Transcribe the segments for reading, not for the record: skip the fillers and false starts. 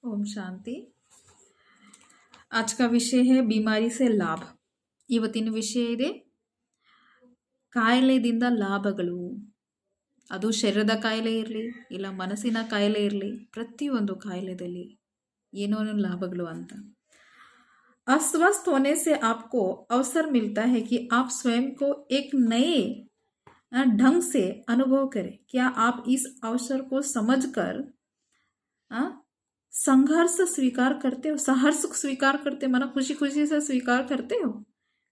ओम शांति। आज का विषय है बीमारी से लाभ। ಇವತ್ತಿನ ವಿಷಯ ಇದೆ ಕಾಯಿಲೆದಿಂದ ಲಾಭಗಳು. ಅದು ಶರೀರದ ಕಾಯಿಲೆ ಇರಲಿ ಇಲ್ಲ ಮನಸ್ಸಿನ ಕಾಯಿಲೆ ಇರಲಿ, ಪ್ರತಿಯೊಂದು ಕಾಯಿಲೆದಲ್ಲಿ ಏನೇನು ಲಾಭಗಳು ಅಂತ. अस्वस्थ होने से आपको अवसर मिलता है कि आप स्वयं को एक नए ढंग से अनुभव करें. क्या आप इस अवसर को समझकर संघर्ष स्वीकार करते हो? सहर्ष स्वीकार करते, माना खुशी खुशी से स्वीकार करते हो?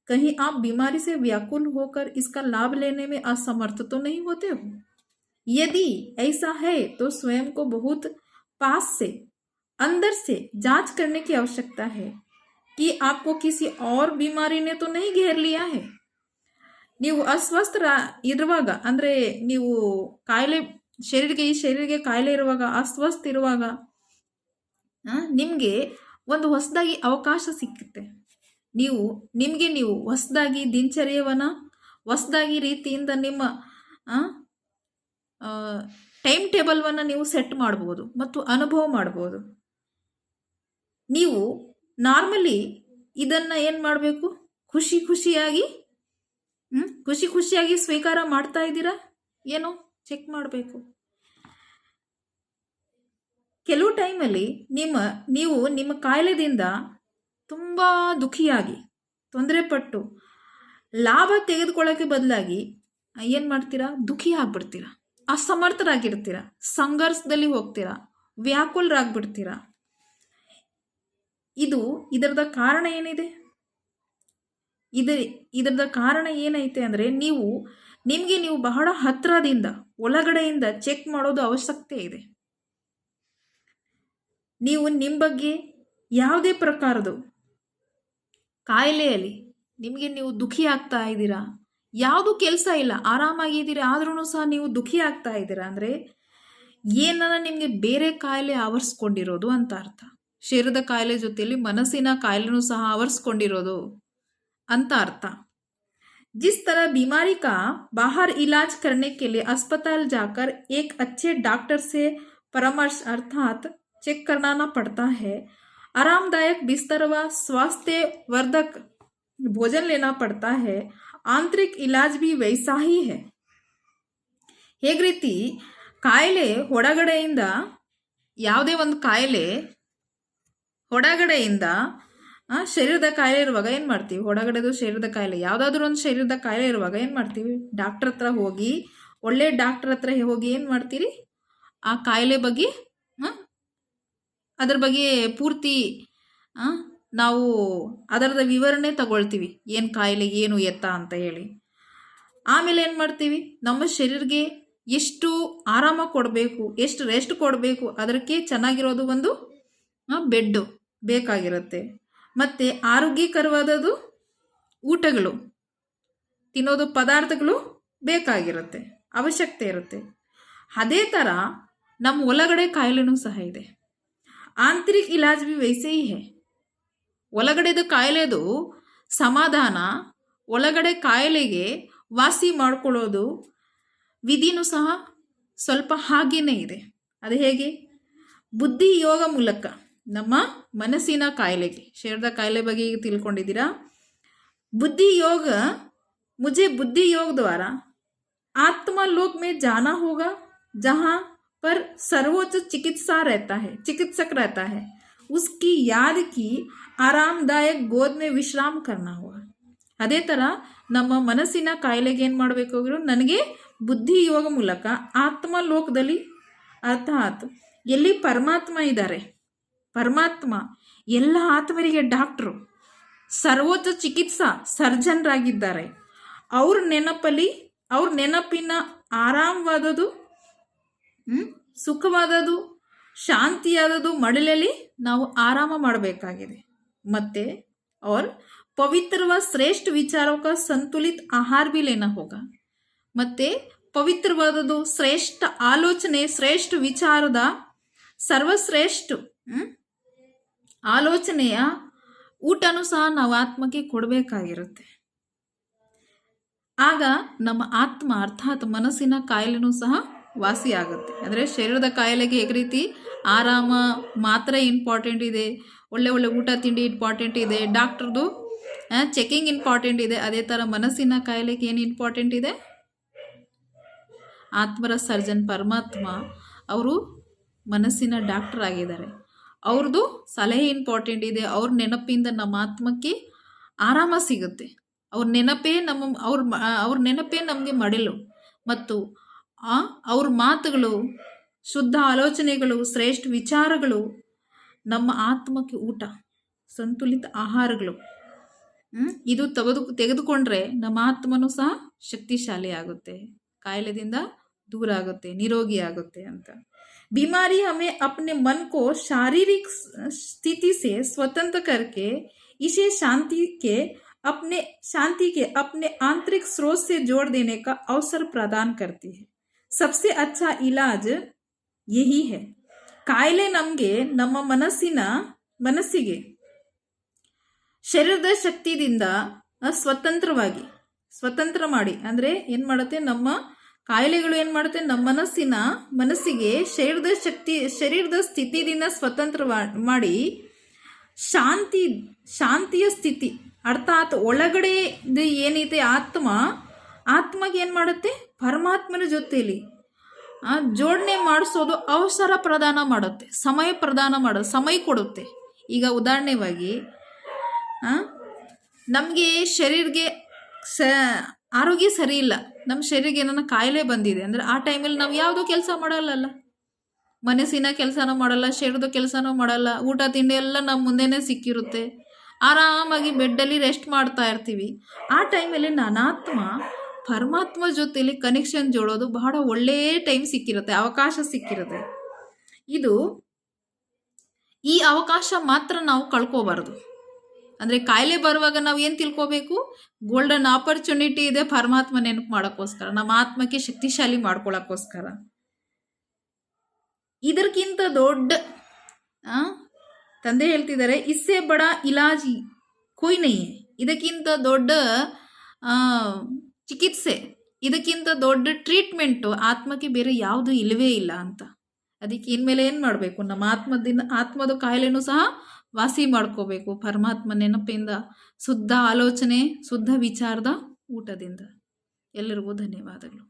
कहीं आप बीमारी से व्याकुल होकर इसका लाभ लेने में असमर्थ तो नहीं होते हो? यदि ऐसा है तो स्वयं को बहुत पास से अंदर से जांच करने की आवश्यकता है कि आपको किसी और बीमारी ने तो नहीं घेर लिया है. ನೀವು ಅಸ್ವಸ್ಥ ಇರುವಾಗ, ಅಂದರೆ ನೀವು ಕಾಯಿಲೆ ಶರೀರಕ್ಕೆ ಕಾಯಿಲೆ ಇರುವಾಗ, ಅಸ್ವಸ್ಥ ಇರುವಾಗ ನಿಮಗೆ ಒಂದು ಹೊಸದಾಗಿ ಅವಕಾಶ ಸಿಕ್ಕುತ್ತೆ. ನೀವು ಹೊಸದಾಗಿ ದಿನಚರ್ಯವನ್ನು ಹೊಸದಾಗಿ ರೀತಿಯಿಂದ ನಿಮ್ಮ ಟೈಮ್ ಟೇಬಲ್ವನ್ನು ನೀವು ಸೆಟ್ ಮಾಡ್ಬೋದು ಮತ್ತು ಅನುಭವ ಮಾಡ್ಬೋದು. ನೀವು ನಾರ್ಮಲಿ ಇದನ್ನು ಏನು ಮಾಡಬೇಕು? ಖುಷಿ ಖುಷಿಯಾಗಿ ಸ್ವೀಕಾರ ಮಾಡ್ತಾ ಇದ್ದೀರಾ ಏನೋ ಚೆಕ್ ಮಾಡಬೇಕು. ಕೆಲವು ಟೈಮಲ್ಲಿ ನೀವು ನಿಮ್ಮ ಕಾಯಿಲೆದಿಂದ ತುಂಬ ದುಃಖಿಯಾಗಿ ತೊಂದರೆ ಪಟ್ಟು ಲಾಭ ತೆಗೆದುಕೊಳ್ಳೋಕ್ಕೆ ಬದಲಾಗಿ ಏನು ಮಾಡ್ತೀರಾ? ದುಃಖಿ ಆಗ್ಬಿಡ್ತೀರಾ, ಅಸಮರ್ಥರಾಗಿರ್ತೀರ, ಸಂಘರ್ಷದಲ್ಲಿ ಹೋಗ್ತೀರಾ, ವ್ಯಾಕುಲರಾಗ್ಬಿಡ್ತೀರಾ. ಇದರದ ಕಾರಣ ಏನಿದೆ? ಇದರದ ಕಾರಣ ಏನೈತೆ ಅಂದರೆ ನಿಮಗೆ ನೀವು ಬಹಳ ಹತ್ತಿರದಿಂದ ಒಳಗಡೆಯಿಂದ ಚೆಕ್ ಮಾಡೋದು ಅವಶ್ಯಕತೆ ಇದೆ. ನೀವು ನಿಮ್ಮ ಬಗ್ಗೆ ಯಾವುದೇ ಪ್ರಕಾರದ ಕಾಯಿಲೆಯಲ್ಲಿ ನಿಮಗೆ ನೀವು ದುಃಖಿ ಆಗ್ತಾ ಇದ್ದೀರಾ, ಯಾವುದು ಕೆಲಸ ಇಲ್ಲ, ಆರಾಮಾಗಿದ್ದೀರಾ, ಆದ್ರೂ ಸಹ ನೀವು ದುಃಖಿ ಆಗ್ತಾ ಇದ್ದೀರಾ ಅಂದರೆ ಏನಾರ ನಿಮಗೆ ಬೇರೆ ಕಾಯಿಲೆ ಆವರಿಸ್ಕೊಂಡಿರೋದು ಅಂತ ಅರ್ಥ. ಶರೀರದ ಕಾಯಿಲೆ ಜೊತೆಯಲ್ಲಿ ಮನಸ್ಸಿನ ಕಾಯಿಲೆನೂ ಸಹ ಆವರಿಸ್ಕೊಂಡಿರೋದು ಅಂತ ಅರ್ಥ. जिस तरह बीमारी का बाहर इलाज करने के लिए अस्पताल जाकर एक अच्छे डॉक्टर से परामर्श अर्थात चेक कराना पड़ता है, आरामदायक बिस्तर व स्वास्थ्यवर्धक भोजन लेना पड़ता है, आंतरिक इलाज भी वैसा ही है. ಹೇಗೆ ರೀತಿ ಕಾಯಿಲೆ ಹೊರಗಡೆಯಿಂದ, ಯಾವುದೇ ಒಂದು ಕಾಯಿಲೆ ಹೊರಗಡೆಯಿಂದ ಶರೀರದ ಕಾಯಿಲೆ ಇರುವಾಗ ಏನು ಮಾಡ್ತೀವಿ? ಹೊರಗಡೆದು ಶರೀರದ ಕಾಯಿಲೆ, ಯಾವುದಾದ್ರೂ ಒಂದು ಶರೀರದ ಕಾಯಿಲೆ ಇರುವಾಗ ಏನು ಮಾಡ್ತೀವಿ? ಡಾಕ್ಟರ್ ಹತ್ರ ಹೋಗಿ, ಒಳ್ಳೆ ಡಾಕ್ಟರ್ ಹತ್ರ ಹೋಗಿ ಏನು ಮಾಡ್ತೀರಿ? ಆ ಕಾಯಿಲೆ ಬಗ್ಗೆ ಅದ್ರ ಬಗ್ಗೆ ಪೂರ್ತಿ ನಾವು ಅದರದ ವಿವರಣೆ ತಗೊಳ್ತೀವಿ. ಏನು ಕಾಯಿಲೆ, ಏನು ಎತ್ತ ಅಂತ ಹೇಳಿ. ಆಮೇಲೆ ಏನು ಮಾಡ್ತೀವಿ? ನಮ್ಮ ಶರೀರಕ್ಕೆ ಎಷ್ಟು ಆರಾಮ ಕೊಡಬೇಕು, ಎಷ್ಟು ರೆಸ್ಟ್ ಕೊಡಬೇಕು, ಅದಕ್ಕೆ ಚೆನ್ನಾಗಿರೋದು ಒಂದು ಬೆಡ್ಡು ಬೇಕಾಗಿರುತ್ತೆ. ಮತ್ತು ಆರೋಗ್ಯಕರವಾದದ್ದು ಊಟಗಳು, ತಿನ್ನೋದು ಪದಾರ್ಥಗಳು ಬೇಕಾಗಿರುತ್ತೆ, ಅವಶ್ಯಕತೆ ಇರುತ್ತೆ. ಅದೇ ಥರ ನಮ್ಮ ಒಳಗಡೆ ಕಾಯಿಲೆನೂ ಸಹ ಇದೆ. ಆಂತರಿಕ ಇಲಾಜ್ ಬಿ ವೈಸೇ ಹಿ ಹೈ. ಒಳಗಡೆದು ಕಾಯಿಲೆದು ಸಮಾಧಾನ, ಒಳಗಡೆ ಕಾಯಿಲೆಗೆ ವಾಸಿ ಮಾಡ್ಕೊಳ್ಳೋದು ವಿಧಿನೂ ಸಹ ಸ್ವಲ್ಪ ಹಾಗೇನೇ ಇದೆ. ಅದು ಹೇಗೆ? ಬುದ್ಧಿ ಯೋಗ ಮೂಲಕ ನಮ್ಮ ಮನಸ್ಸಿನ ಕಾಯಿಲೆಗೆ, ಶರೀರದ ಕಾಯಿಲೆ ಬಗ್ಗೆ ಈಗ ತಿಳ್ಕೊಂಡಿದ್ದೀರಾ. बुद्धि योग, मुझे बुद्धि योग द्वारा आत्मलोक में जाना होगा, जहाँ पर सर्वोच्च चिकित्सक रहता है. उसकी याद की आरामदायक गोद में विश्राम करना होगा. ಅದೇ ಥರ ನಮ್ಮ ಮನಸ್ಸಿನ ಕಾಯಿಲೆಗೆ ಏನು ಮಾಡಬೇಕು? ನನಗೆ ಬುದ್ಧಿ ಯೋಗ ಮೂಲಕ ಆತ್ಮಲೋಕದಲ್ಲಿ, ಅರ್ಥಾತ್ ಎಲ್ಲಿ ಪರಮಾತ್ಮ ಇದ್ದಾರೆ, ಪರಮಾತ್ಮ ಎಲ್ಲ ಆತ್ಮರಿಗೆ ಡಾಕ್ಟ್ರು, ಸರ್ವೋಚ್ಚ ಚಿಕಿತ್ಸಾ ಸರ್ಜನ್ರಾಗಿದ್ದಾರೆ. ಅವ್ರ ನೆನಪಿನ ಆರಾಮವಾದದ್ದು, ಸುಖವಾದದ್ದು, ಶಾಂತಿಯಾದದ್ದು ಮಡಲಲ್ಲಿ ನಾವು ಆರಾಮ ಮಾಡಬೇಕಾಗಿದೆ. ಮತ್ತು और पवित्र व श्रेष्ठ विचारों का संतुलित आहार भी लेना होगा. ಮತ್ತು ಪವಿತ್ರವಾದದ್ದು, ಶ್ರೇಷ್ಠ ಆಲೋಚನೆ, ಶ್ರೇಷ್ಠ ವಿಚಾರದ ಸರ್ವಶ್ರೇಷ್ಠ ಆಲೋಚನೆಯ ಊಟನೂ ಸಹ ನಾವು ಆತ್ಮಕ್ಕೆ ಕೊಡಬೇಕಾಗಿರುತ್ತೆ. ಆಗ ನಮ್ಮ ಆತ್ಮ ಅರ್ಥಾತ್ ಮನಸ್ಸಿನ ಕಾಯಿಲೆನೂ ಸಹ ವಾಸಿ ಆಗುತ್ತೆ. ಅಂದರೆ ಶರೀರದ ಕಾಯಿಲೆಗೆ ಹೇಗೆ ರೀತಿ ಆರಾಮ ಮಾತ್ರ ಇಂಪಾರ್ಟೆಂಟ್ ಇದೆ, ಒಳ್ಳೆ ಒಳ್ಳೆ ಊಟ ತಿಂಡಿ ಇಂಪಾರ್ಟೆಂಟ್ ಇದೆ, ಡಾಕ್ಟ್ರದ್ದು ಚೆಕಿಂಗ್ ಇಂಪಾರ್ಟೆಂಟ್ ಇದೆ, ಅದೇ ಥರ ಮನಸ್ಸಿನ ಕಾಯಿಲೆಗೆ ಏನು ಇಂಪಾರ್ಟೆಂಟ್ ಇದೆ? ಆತ್ಮರ ಸರ್ಜನ್ ಪರಮಾತ್ಮ ಅವರು ಮನಸ್ಸಿನ ಡಾಕ್ಟರ್ ಆಗಿದ್ದಾರೆ. ಅವ್ರದ್ದು ಸಲಹೆ ಇಂಪಾರ್ಟೆಂಟ್ ಇದೆ. ಅವ್ರ ನೆನಪಿಂದ ನಮ್ಮ ಆತ್ಮಕ್ಕೆ ಆರಾಮ ಸಿಗುತ್ತೆ. ಅವ್ರ ನೆನಪೇ ನಮಗೆ ಮಡಿಲು. ಮತ್ತು ಅವ್ರ ಮಾತುಗಳು, ಶುದ್ಧ ಆಲೋಚನೆಗಳು, ಶ್ರೇಷ್ಠ ವಿಚಾರಗಳು ನಮ್ಮ ಆತ್ಮಕ್ಕೆ ಊಟ, ಸಂತುಲಿತ ಆಹಾರಗಳು. ಇದು ತೆಗೆದುಕೊಂಡ್ರೆ ನಮ್ಮ ಆತ್ಮನೂ ಸಹ ಶಕ್ತಿಶಾಲಿ ಆಗುತ್ತೆ, ಕಾಯಿಲೆದಿಂದ दूर आगुत्ते, निरोगी आगुत्ते अंत। बीमारी हमें अपने मन को शारीरिक स्थिति से स्वतंत्र करके इसे शांति के अपने आंतरिक स्रोत से जोड़ देने का अवसर प्रदान करती है। सबसे अच्छा इलाज यही है। ಕಾಯಿಲೆ ನಮಗೆ ನಮ್ಮ ಮನಸ್ಸಿಗೆ ಶರೀರದ ಶಕ್ತಿಯಿಂದ ಸ್ವತಂತ್ರ ಮಾಡಿ, ಅಂದರೆ ಏನು ಮಾಡುತ್ತೆ, ನಮ್ಮ ಕಾಯಿಲೆಗಳು ಏನು ಮಾಡುತ್ತೆ, ನಮ್ಮ ಮನಸ್ಸಿಗೆ ಶರೀರದ ಸ್ಥಿತಿಯಿಂದ ಸ್ವತಂತ್ರ ಮಾಡಿ ಶಾಂತಿಯ ಸ್ಥಿತಿ, ಅರ್ಥಾತ್ ಒಳಗಡೆ ಏನೈತೆ ಆತ್ಮಗೆ ಏನು ಮಾಡುತ್ತೆ, ಪರಮಾತ್ಮನ ಜೊತೆಯಲ್ಲಿ ಜೋಡಣೆ ಮಾಡಿಸೋದು ಅವಸರ ಪ್ರದಾನ ಮಾಡುತ್ತೆ, ಸಮಯ ಕೊಡುತ್ತೆ. ಈಗ ಉದಾಹರಣೆವಾಗಿ ನಮಗೆ ಶರೀರಕ್ಕೆ ಆರೋಗ್ಯ ಸರಿ ಇಲ್ಲ, ನಮ್ಮ ಶರೀರಕ್ಕೆ ಏನಾರ ಕಾಯಿಲೆ ಬಂದಿದೆ ಅಂದರೆ ಆ ಟೈಮಲ್ಲಿ ನಾವು ಯಾವುದೂ ಕೆಲಸ ಮಾಡಲ್ಲಲ್ಲ, ಮನಸ್ಸಿನ ಕೆಲಸನೂ ಮಾಡಲ್ಲ, ಶರೀರದ ಕೆಲಸನೂ ಮಾಡಲ್ಲ, ಊಟ ತಿಂಡಿ ಎಲ್ಲ ನಮ್ಮ ಮುಂದೆನೇ ಸಿಕ್ಕಿರುತ್ತೆ, ಆರಾಮಾಗಿ ಬೆಡ್ಡಲ್ಲಿ ರೆಸ್ಟ್ ಮಾಡ್ತಾ ಇರ್ತೀವಿ. ಆ ಟೈಮಲ್ಲಿ ನಾನಾತ್ಮ ಪರಮಾತ್ಮ ಜೊತೆಲಿ ಕನೆಕ್ಷನ್ ಜೋಡೋದು ಬಹಳ ಒಳ್ಳೆಯ ಟೈಮ್ ಸಿಕ್ಕಿರುತ್ತೆ, ಅವಕಾಶ ಸಿಕ್ಕಿರುತ್ತೆ. ಈ ಅವಕಾಶ ಮಾತ್ರ ನಾವು ಕಳ್ಕೋಬಾರ್ದು. ಅಂದರೆ ಕಾಯಿಲೆ ಬರುವಾಗ ನಾವು ಏನು ತಿಳ್ಕೋಬೇಕು, ಗೋಲ್ಡನ್ ಆಪರ್ಚುನಿಟಿ ಇದೆ ಪರಮಾತ್ಮ ನೆನಪು ಮಾಡೋಕ್ಕೋಸ್ಕರ, ನಮ್ಮ ಆತ್ಮಕ್ಕೆ ಶಕ್ತಿಶಾಲಿ ಮಾಡ್ಕೊಳ್ಳೋಕ್ಕೋಸ್ಕರ. ಇದಕ್ಕಿಂತ ದೊಡ್ಡ ತಂದೆ ಹೇಳ್ತಿದ್ದಾರೆ, ಇಸ್ಸೆ ಬಡ ಇಲಾಜ್ ಕೊಯ್ ನಹೀ ಹೈ, ಇದಕ್ಕಿಂತ ದೊಡ್ಡ ಚಿಕಿತ್ಸೆ, ಇದಕ್ಕಿಂತ ದೊಡ್ಡ ಟ್ರೀಟ್ಮೆಂಟು ಆತ್ಮಕ್ಕೆ ಬೇರೆ ಯಾವುದು ಇಲ್ಲವೇ ಇಲ್ಲ ಅಂತ. ಅದಕ್ಕೆ ಇನ್ಮೇಲೆ ಏನು ಮಾಡಬೇಕು, ನಮ್ಮ ಆತ್ಮದ ಕಾಯಿಲೆನೂ ಸಹ ವಾಸಿ ಮಾಡ್ಕೋಬೇಕು ಪರಮಾತ್ಮ ನೆನಪಿಂದ, ಶುದ್ಧ ಆಲೋಚನೆ, ಶುದ್ಧ ವಿಚಾರದ ಊಟದಿಂದ. ಎಲ್ಲರಿಗೂ ಧನ್ಯವಾದಗಳು.